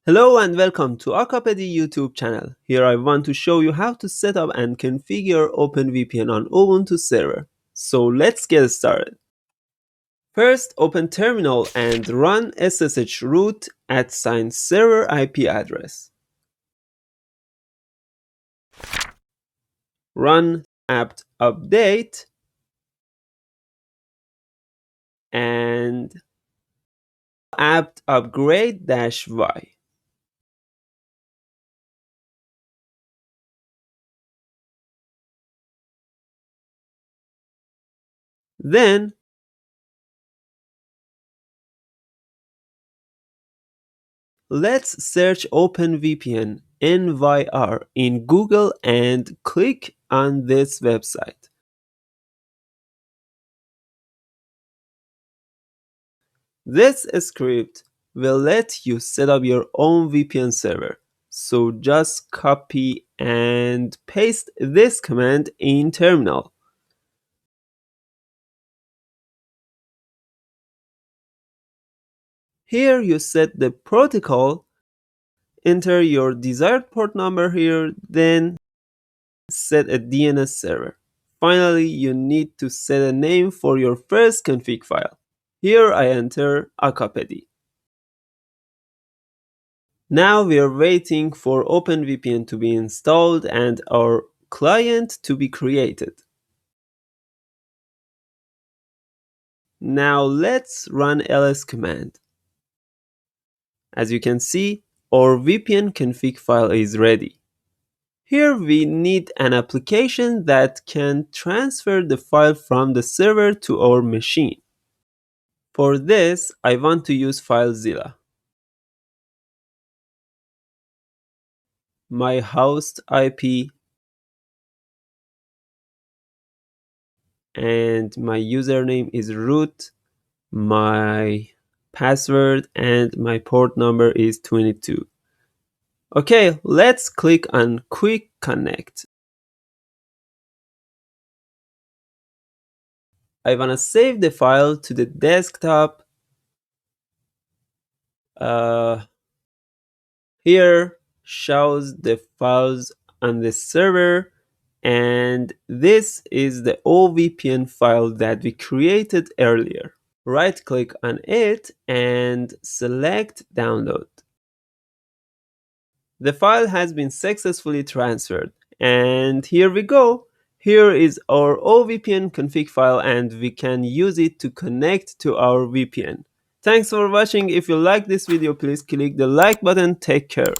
Hello and welcome to Akapedi YouTube channel. Here I want to show you how to set up and configure OpenVPN on Ubuntu server. So let's get started. First, open terminal and run ssh root @ server IP address. Run apt update and apt upgrade -y. Then let's search OpenVPN Nyr in Google and click on this website. This script will let you set up your own VPN server. So just copy and paste this command in terminal. Here you set the protocol, enter your desired port number here, then set a DNS server. Finally, you need to set a name for your first config file. Here I enter Akapedi. Now we are waiting for OpenVPN to be installed and our client to be created. Now let's run ls command. As you can see, our VPN config file is ready. Here we need an application that can transfer the file from the server to our machine. For this, I want to use FileZilla. My host IP and my username is root. My password and my port number is 22. Okay, let's click on Quick Connect. I want to save the file to the desktop. Here shows the files on the server, and this is the OVPN file that we created earlier. Right click on it and select download. The file has been successfully transferred, and here we go. Here is our OVPN config file and we can use it to connect to our VPN. Thanks for watching. If you like this video, please click the like button. Take care.